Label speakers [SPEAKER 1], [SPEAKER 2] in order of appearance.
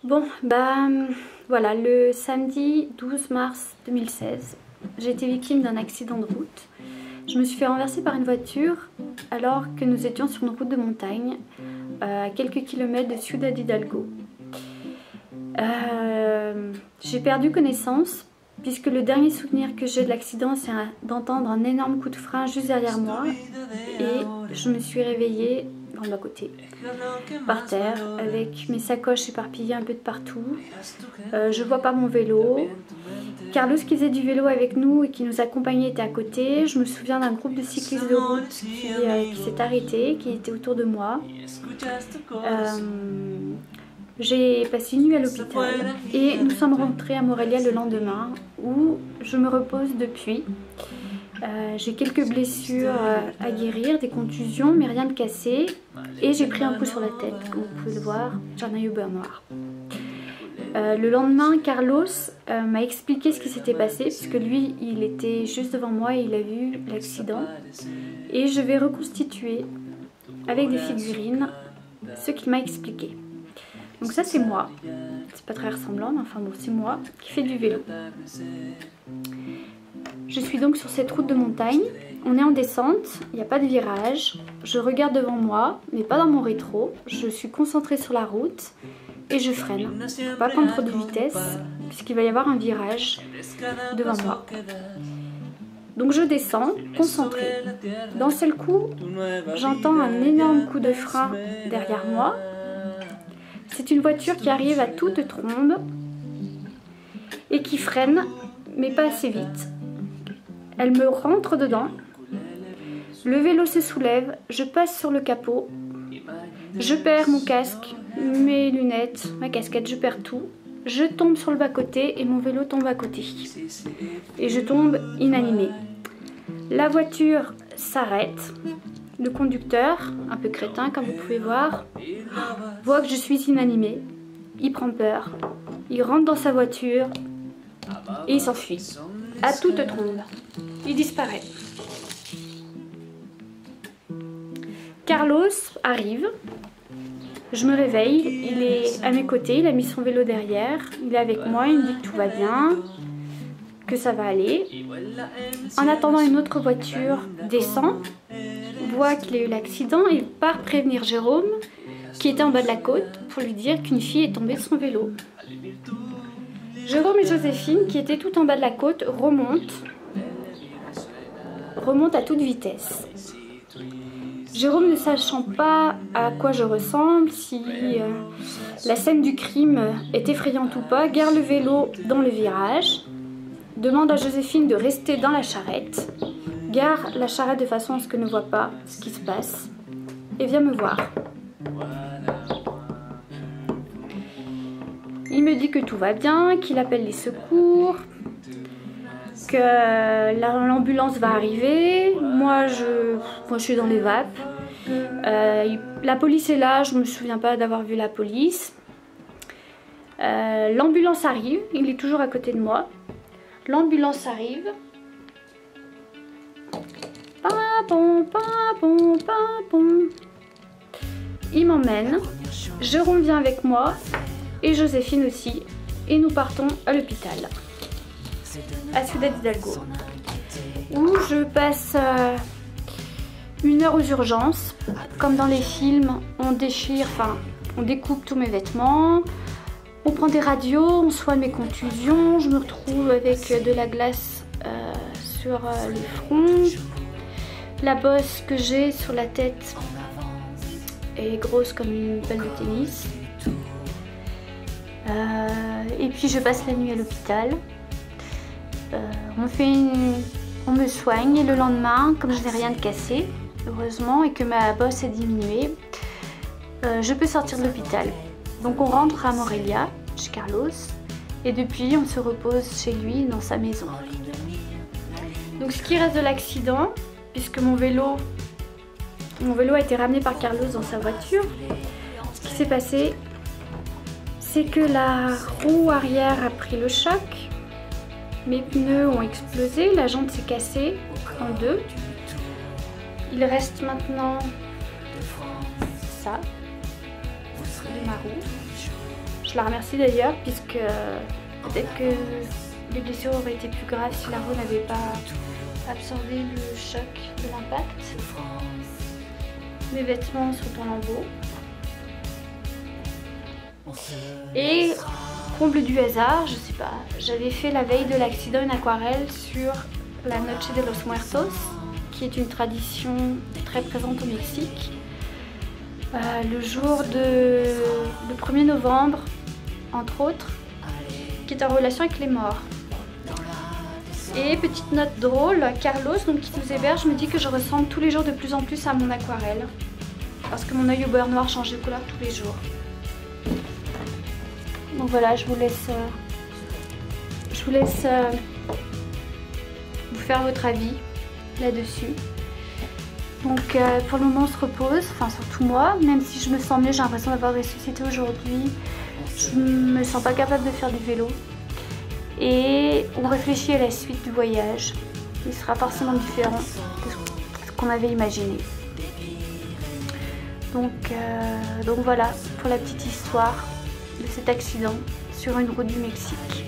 [SPEAKER 1] Bon, voilà, le samedi 12 mars 2016, j'ai été victime d'un accident de route. Je me suis fait renverser par une voiture alors que nous étions sur une route de montagne à quelques kilomètres de Ciudad Hidalgo. J'ai perdu connaissance puisque le dernier souvenir que j'ai de l'accident, c'est d'entendre un énorme coup de frein juste derrière moi et je me suis réveillée dans le bas-côté, par terre, avec mes sacoches éparpillées un peu de partout. Je vois pas mon vélo. Carlos qui faisait du vélo avec nous et qui nous accompagnait était à côté. Je me souviens d'un groupe de cyclistes de route qui s'est arrêté, qui était autour de moi. J'ai passé une nuit à l'hôpital et nous sommes rentrés à Morelia le lendemain où je me repose depuis. J'ai quelques blessures à guérir, des contusions mais rien de cassé et j'ai pris un coup sur la tête, comme vous pouvez le voir, j'en ai eu beurre noir. Le lendemain, Carlos m'a expliqué ce qui s'était passé puisque lui il était juste devant moi et il a vu l'accident et je vais reconstituer avec des figurines ce qu'il m'a expliqué. Donc ça c'est moi, c'est pas très ressemblant mais enfin bon c'est moi qui fais du vélo. Je suis donc sur cette route de montagne, on est en descente, il n'y a pas de virage, je regarde devant moi mais pas dans mon rétro, je suis concentrée sur la route et je freine pour pas prendre trop de vitesse puisqu'il va y avoir un virage devant moi. Donc je descends, concentrée. D'un seul coup, j'entends un énorme coup de frein derrière moi. C'est une voiture qui arrive à toute trombe et qui freine, mais pas assez vite. Elle me rentre dedans. Le vélo se soulève, je passe sur le capot. Je perds mon casque, mes lunettes, ma casquette, je perds tout. Je tombe sur le bas-côté et mon vélo tombe à côté. Et je tombe inanimée. La voiture s'arrête. Le conducteur, un peu crétin comme vous pouvez voir, voit que je suis inanimée. Il prend peur. Il rentre dans sa voiture et il s'enfuit. À toute trombe. Il disparaît. Carlos arrive. Je me réveille. Il est à mes côtés. Il a mis son vélo derrière. Il est avec moi. Il me dit que tout va bien. Que ça va aller. En attendant, une autre voiture descend. Voit qu'il a eu l'accident. Il part prévenir Jérôme qui était en bas de la côte pour lui dire qu'une fille est tombée de son vélo. Jérôme et Joséphine qui étaient tout en bas de la côte remontent à toute vitesse. Jérôme, ne sachant pas à quoi je ressemble, si la scène du crime est effrayante ou pas, gare le vélo dans le virage, demande à Joséphine de rester dans la charrette, gare la charrette de façon à ce qu'elle ne voit pas ce qui se passe et vient me voir. Il me dit que tout va bien, qu'il appelle les secours, que l'ambulance va arriver. Moi je suis dans les vapes. La police est là, je ne me souviens pas d'avoir vu la police. L'ambulance arrive, il est toujours à côté de moi. L'ambulance arrive. Papon, papon, papon. Il m'emmène. Jérôme vient avec moi. Et Joséphine aussi, et nous partons à l'hôpital, à Ciudad Hidalgo, où je passe 1 heure aux urgences. Comme dans les films, on découpe tous mes vêtements, on prend des radios, on soigne mes contusions, je me retrouve avec de la glace sur le front, la bosse que j'ai sur la tête est grosse comme une balle de tennis. Et puis je passe la nuit à l'hôpital. On me soigne et le lendemain, comme je n'ai rien de cassé, heureusement, et que ma bosse est diminuée, je peux sortir de l'hôpital. Donc on rentre à Morelia, chez Carlos, et depuis on se repose chez lui dans sa maison. Donc ce qui reste de l'accident, puisque mon vélo a été ramené par Carlos dans sa voiture, ce qui s'est passé, c'est que la roue arrière a pris le choc, mes pneus ont explosé, la jante s'est cassée en deux. Il reste maintenant ça, ma roue. Je la remercie d'ailleurs, puisque peut-être que les blessures auraient été plus graves si la roue n'avait pas absorbé le choc de l'impact. Mes vêtements sont en lambeaux. Et comble du hasard, je sais pas, j'avais fait la veille de l'accident une aquarelle sur la Noche de los Muertos, qui est une tradition très présente au Mexique. Le jour le 1er novembre, entre autres, qui est en relation avec les morts. Et petite note drôle, Carlos, donc, qui nous héberge, me dit que je ressemble tous les jours de plus en plus à mon aquarelle. Parce que mon œil au beurre noir change de couleur tous les jours. Donc voilà, je vous laisse vous faire votre avis là-dessus. Donc pour le moment on se repose, enfin surtout moi, même si je me sens mieux, j'ai l'impression d'avoir ressuscité aujourd'hui. Je me sens pas capable de faire du vélo. Et on réfléchit à la suite du voyage. Il sera forcément différent de ce qu'on avait imaginé. Donc voilà pour la petite histoire de cet accident sur une route du Mexique.